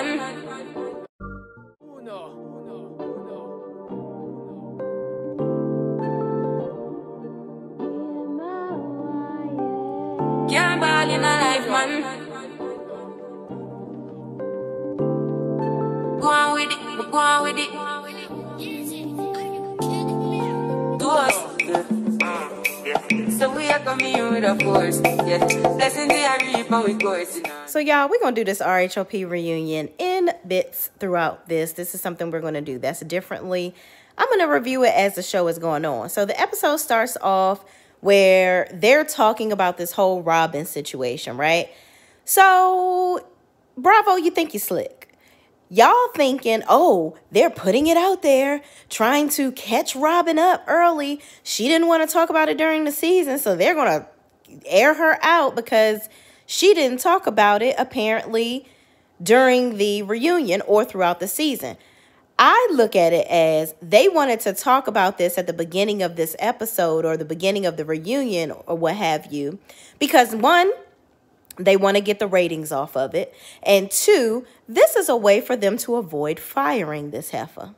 man. Can't ball in a life, man. Go on with it, go on with it. Do us. So we are coming in with a force. Yeah. Blessing the reaper with course. So y'all, we're going to do this RHOP reunion in bits throughout this. This is something we're going to do that's differently. I'm going to review it as the show is going on. So the episode starts off where they're talking about this whole Robin situation, right? So, bravo, you think you're slick. Y'all thinking, oh, they're putting it out there, trying to catch Robin up early. She didn't want to talk about it during the season, so they're going to air her out because she didn't talk about it, apparently, during the reunion or throughout the season. I look at it as they wanted to talk about this at the beginning of this episode or the beginning of the reunion or what have you, because one, they want to get the ratings off of it. And two, this is a way for them to avoid firing this heifer.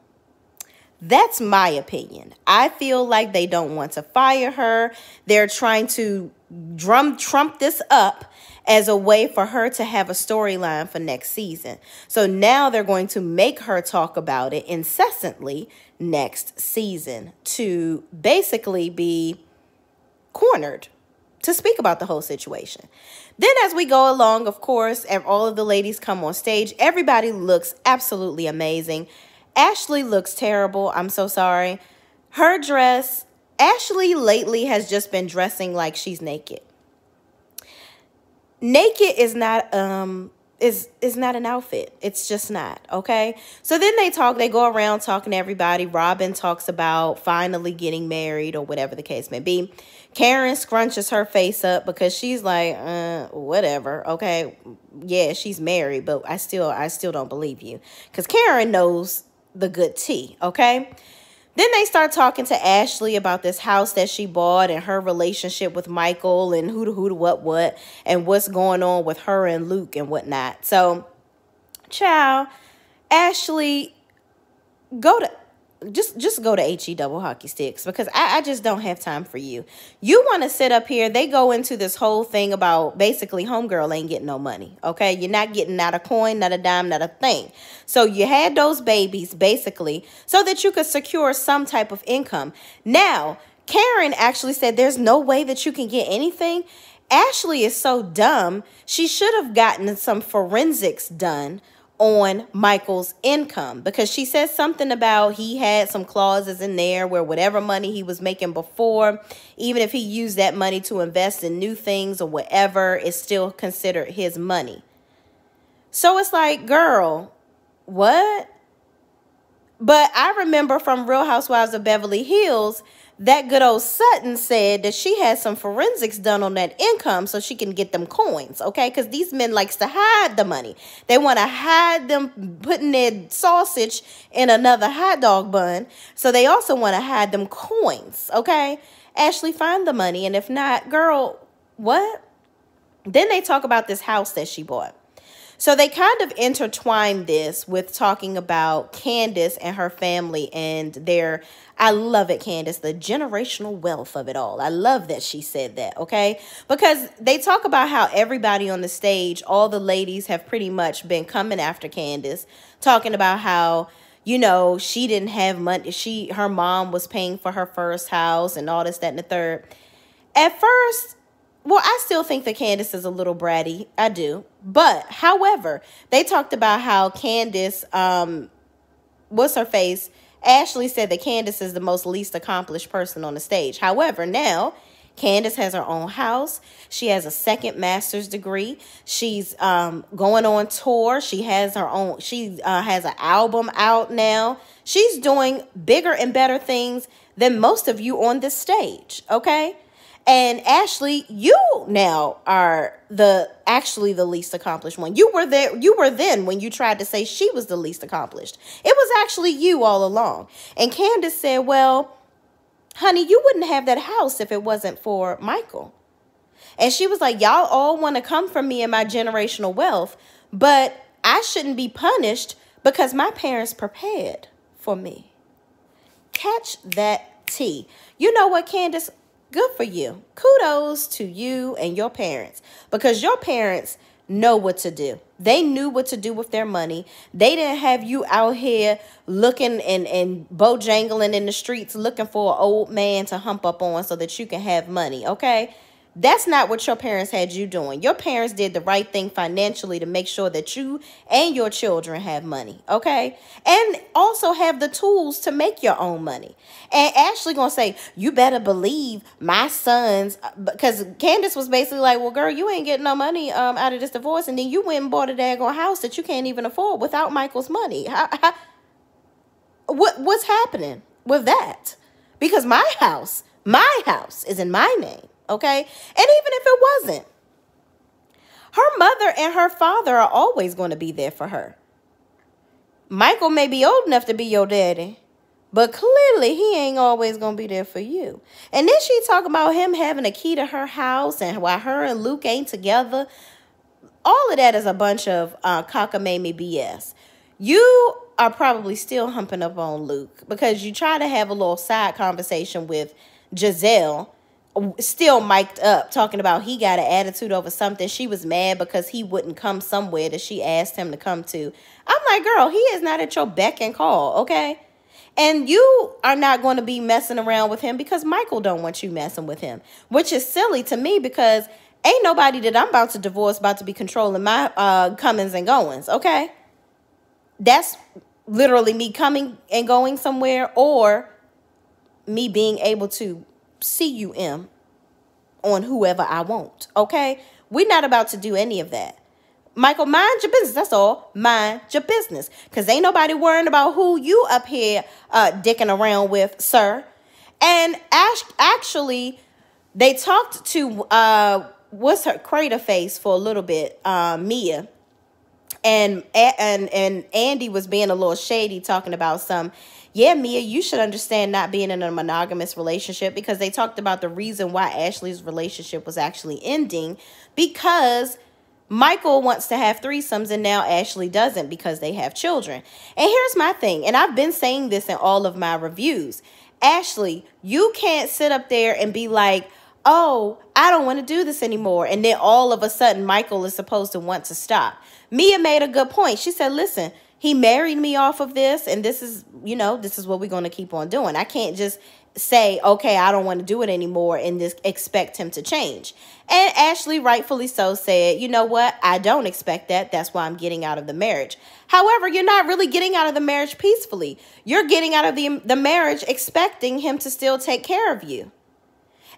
That's my opinion. I feel like they don't want to fire her. They're trying to trump this up as a way for her to have a storyline for next season. So now they're going to make her talk about it incessantly next season to basically be cornered to speak about the whole situation. Then as we go along, of course, and all of the ladies come on stage, everybody looks absolutely amazing. Ashley looks terrible. I'm so sorry. Her dress, Ashley lately has just been dressing like she's naked. Naked is not not an outfit. It's just not, okay? So then they go around talking to everybody. Robin talks about finally getting married or whatever the case may be. Karen scrunches her face up because she's like, whatever, okay? Yeah, she's married, but I still don't believe you. Because Karen knows the good tea, okay? Then they start talking to Ashley about this house that she bought and her relationship with Michael and who to what, and what's going on with her and Luke and whatnot. So, child, Ashley, just go to HE double hockey sticks because I just don't have time for you. You want to sit up here. They go into this whole thing about basically homegirl ain't getting no money. Okay. You're not getting not a coin, not a dime, not a thing. So you had those babies basically so that you could secure some type of income. Now, Karen actually said there's no way that you can get anything. Ashley is so dumb. She should have gotten some forensics done on Michael's income because she said something about he had some clauses in there where whatever money he was making before, even if he used that money to invest in new things or whatever, is still considered his money. So it's like, girl, what? But I remember from Real Housewives of Beverly Hills, that good old Sutton said that she had some forensics done on that income so she can get them coins, okay? Because these men likes to hide the money. They want to hide them putting their sausage in another hot dog bun. So they also want to hide them coins, okay? Ashley, find the money. And if not, girl, what? Then they talk about this house that she bought. So they kind of intertwine this with talking about Candace and her family and their, I love it, Candace, the generational wealth of it all. I love that she said that, okay? Because they talk about how everybody on the stage, all the ladies have pretty much been coming after Candace, talking about how, you know, she didn't have money. Her mom was paying for her first house and all this, that, and the third. At first, well, I still think that Candace is a little bratty. I do. But, however, they talked about how Candace, what's her face? Ashley said that Candace is the most least accomplished person on the stage. However, now Candace has her own house. She has a second master's degree. She's going on tour. She has her own, she has an album out now. She's doing bigger and better things than most of you on this stage, okay? And Ashley, you now are actually the least accomplished one. You were there. You were then when you tried to say she was the least accomplished. It was actually you all along. And Candace said, well, honey, you wouldn't have that house if it wasn't for Michael. And she was like, y'all all want to come from me and my generational wealth, but I shouldn't be punished because my parents prepared for me. Catch that tea. You know what, Candace? Good for you. Kudos to you and your parents, because your parents know what to do. They knew what to do with their money. They didn't have you out here looking and bojangling in the streets looking for an old man to hump up on so that you can have money, okay? That's not what your parents had you doing. Your parents did the right thing financially to make sure that you and your children have money, okay? And also have the tools to make your own money. And Ashley gonna say, you better believe my sons, because Candace was basically like, well, girl, you ain't getting no money out of this divorce, and then you went and bought a daggone house that you can't even afford without Michael's money. What's happening with that? Because my house is in my name. Okay? And even if it wasn't, her mother and her father are always going to be there for her. Michael may be old enough to be your daddy, but clearly he ain't always going to be there for you. And then she talk about him having a key to her house and why her and Luke ain't together. All of that is a bunch of cockamamie BS. You are probably still humping up on Luke because you try to have a little side conversation with Giselle, still mic'd up, talking about he got an attitude over something. She was mad because he wouldn't come somewhere that she asked him to come to. I'm like, girl, he is not at your beck and call, okay? And you are not going to be messing around with him because Michael don't want you messing with him, which is silly to me because ain't nobody that I'm about to divorce about to be controlling my comings and goings, okay? That's literally me coming and going somewhere or me being able to see you on whoever I want, okay? We're not about to do any of that. Michael, mind your business. That's all. Mind your business. Because ain't nobody worrying about who you up here dicking around with, sir. And actually, they talked to, what's her, Crater Face for a little bit, Mia. And Andy was being a little shady talking about some, yeah, Mia, you should understand not being in a monogamous relationship, because they talked about the reason why Ashley's relationship was actually ending because Michael wants to have threesomes and now Ashley doesn't because they have children. And here's my thing, and I've been saying this in all of my reviews. Ashley, you can't sit up there and be like, oh, I don't want to do this anymore. And then all of a sudden Michael is supposed to want to stop. Mia made a good point. She said, listen, he married me off of this, and this is, this is what we're going to keep on doing. I can't just say, okay, I don't want to do it anymore and just expect him to change. And Ashley, rightfully so, said, you know what? I don't expect that. That's why I'm getting out of the marriage. However, you're not really getting out of the marriage peacefully. You're getting out of the marriage expecting him to still take care of you.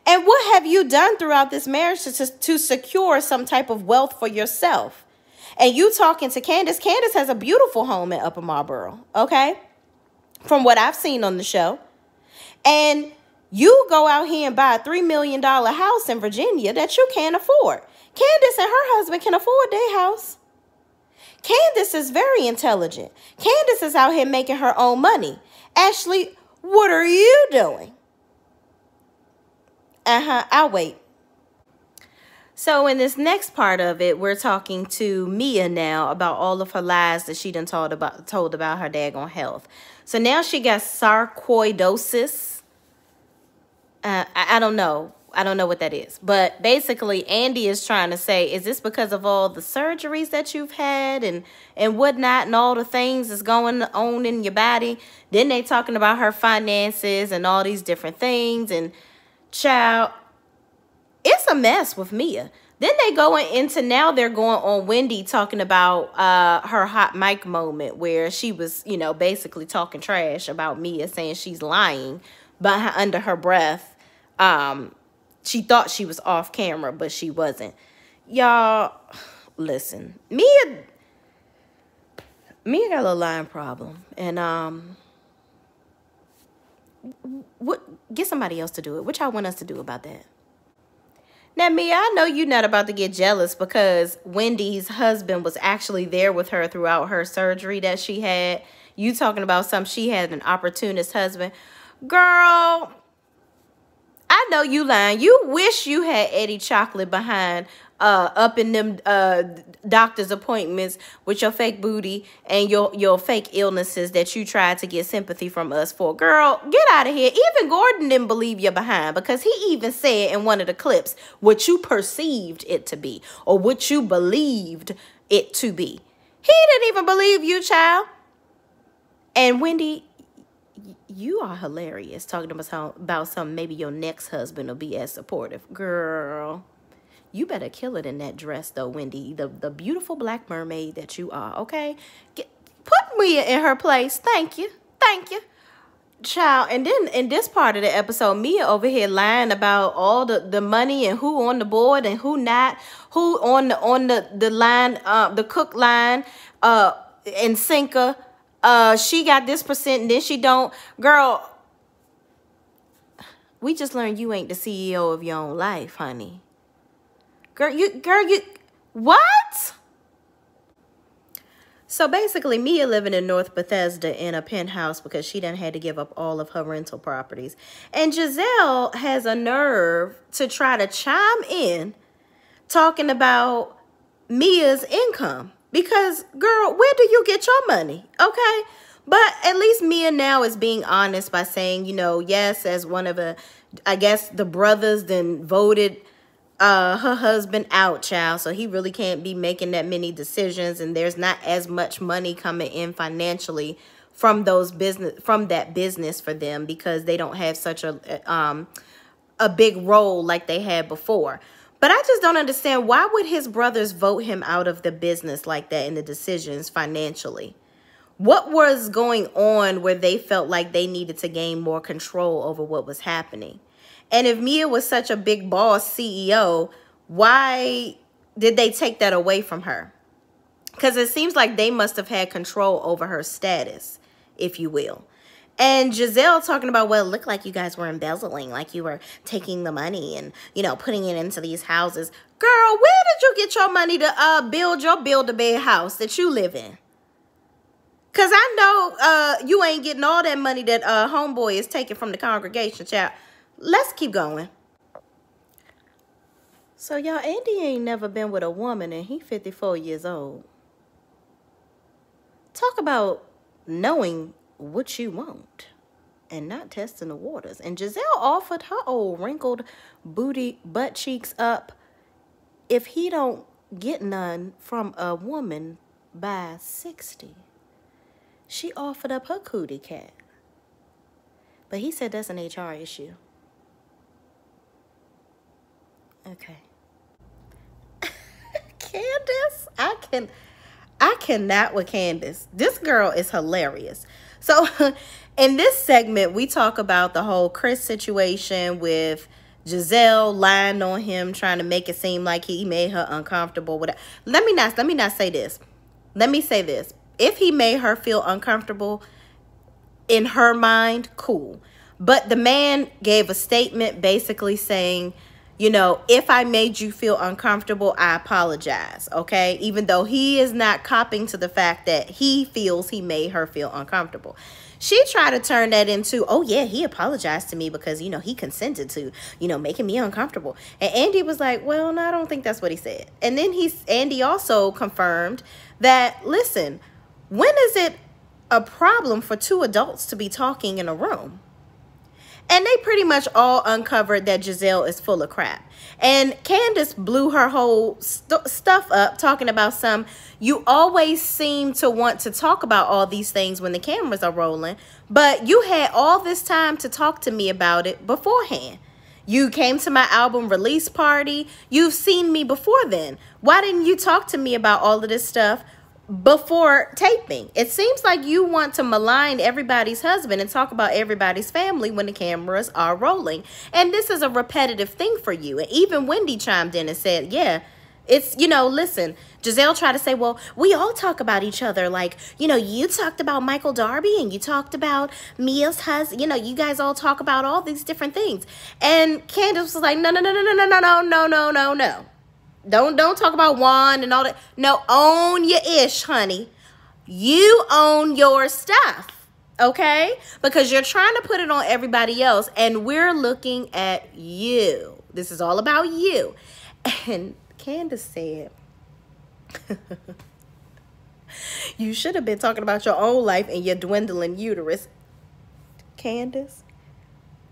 And what have you done throughout this marriage to secure some type of wealth for yourself? And you talking to Candace. Candace has a beautiful home in Upper Marlboro, okay? From what I've seen on the show. And you go out here and buy a $3 million house in Virginia that you can't afford. Candace and her husband can afford their house. Candace is very intelligent. Candace is out here making her own money. Ashley, what are you doing? I'll wait. So in this next part of it, we're talking to Mia now about all of her lies that she done told about her daggone health. So now she got sarcoidosis. I don't know. I don't know what that is. But basically, Andy is trying to say, is this because of all the surgeries that you've had and whatnot and all the things that's going on in your body? Then they talking about her finances and all these different things. And child, it's a mess with Mia. Then they now they're going on Wendy talking about her hot mic moment where she was, basically talking trash about Mia, saying she's lying under her breath. She thought she was off camera, but she wasn't. Y'all, listen, Mia got a little lying problem. And get somebody else to do it. What y'all want us to do about that? Now, Mia, I know you're not about to get jealous because Wendy's husband was actually there with her throughout her surgery that she had. You talking about she had an opportunist husband. Girl, I know you lying. You wish you had Eddie Chocolate behind up in them doctor's appointments with your fake booty and your fake illnesses that you tried to get sympathy from us for. Girl, get out of here. Even Gordon didn't believe you behind, because he even said in one of the clips what you perceived it to be, or what you believed it to be. He didn't even believe you, child. And Wendy, you are hilarious talking about something maybe your next husband will be as supportive. Girl, you better kill it in that dress, though, Wendy. The beautiful black mermaid that you are, okay? Put Mia in her place. Thank you. Thank you. Child, and then in this part of the episode, Mia over here lying about all the money and who on the board and who not, who on the line, the cook line, and sinker. She got this percent and then she don't. Girl, we just learned you ain't the CEO of your own life, honey. Girl, you, what? So basically, Mia living in North Bethesda in a penthouse because she done had to give up all of her rental properties. And Giselle has a nerve to try to chime in talking about Mia's income. Because, girl, where do you get your money? Okay? But at least Mia now is being honest by saying, you know, yes, as one of I guess the brothers then voted her husband out, child. So he really can't be making that many decisions, and there's not as much money coming in financially from that business for them, because they don't have such a big role like they had before. But I just don't understand, why would his brothers vote him out of the business like that in the decisions financially? What was going on where they felt like they needed to gain more control over what was happening? And if Mia was such a big boss CEO, why did they take that away from her? Because it seems like they must have had control over her status, if you will. And Giselle talking about, well, it looked like you guys were embezzling, like you were taking the money and, you know, putting it into these houses. Girl, where did you get your money to build your build-a-bed house that you live in? Because I know you ain't getting all that money that homeboy is taking from the congregation, child. Let's keep going. So, y'all, Andy ain't never been with a woman, and he 54 years old. Talk about knowing what you want and not testing the waters. And Giselle offered her old wrinkled booty butt cheeks up if he don't get none from a woman by 60. She offered up her cootie cat. But he said that's an HR issue. Okay. Candace, I cannot with Candace. This girl is hilarious. So in this segment, we talk about the whole Chris situation with Giselle lying on him, trying to make it seem like he made her uncomfortable. Let me not say this. Let me say this. If he made her feel uncomfortable in her mind, cool. But the man gave a statement basically saying, you know, if I made you feel uncomfortable, I apologize, okay? Even though he is not copping to the fact that he feels he made her feel uncomfortable. She tried to turn that into, oh, yeah, he apologized to me because, you know, he consented to, you know, making me uncomfortable. And Andy was like, well, no, I don't think that's what he said. And then Andy also confirmed that, listen, when is it a problem for two adults to be talking in a room? And they pretty much all uncovered that Giselle is full of crap. And Candace blew her whole stuff up talking about you always seem to want to talk about all these things when the cameras are rolling, but you had all this time to talk to me about it beforehand. You came to my album release party. You've seen me before then. Why didn't you talk to me about all of this stuff before taping? It seems like you want to malign everybody's husband and talk about everybody's family when the cameras are rolling. And this is a repetitive thing for you. And even Wendy chimed in and said, yeah, it's, you know, listen, Giselle tried to say, well, we all talk about each other. Like, you know, you talked about Michael Darby and you talked about Mia's husband. You know, you guys all talk about all these different things. And Candace was like, no. Don't talk about Juan and all that. No, own your ish, honey. You own your stuff, okay? Because you're trying to put it on everybody else, and we're looking at you. This is all about you. And Candace said, you should have been talking about your own life and your dwindling uterus. Candace,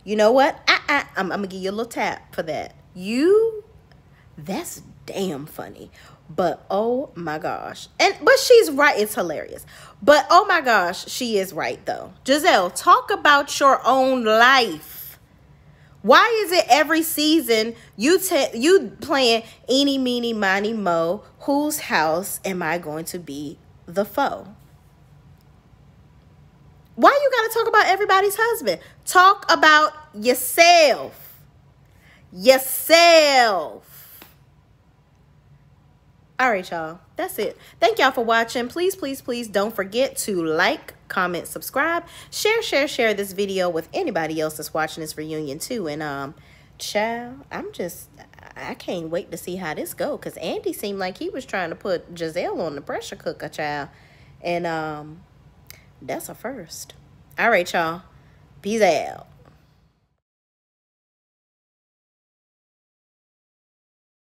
you know what? I'm going to give you a little tap for that. That's damn funny. But oh my gosh. But she's right. It's hilarious. But oh my gosh, she is right though. Giselle, talk about your own life. Why is it every season you playing eeny, meeny, miny, mo, whose house am I going to be the foe? Why you got to talk about everybody's husband? Talk about yourself. Yourself. All right, y'all. That's it. Thank y'all for watching. Please, please, please don't forget to like, comment, subscribe, share this video with anybody else that's watching this reunion too. And child, I can't wait to see how this go, because Andy seemed like he was trying to put Giselle on the pressure cooker, child. And that's a first. All right, y'all. Peace out.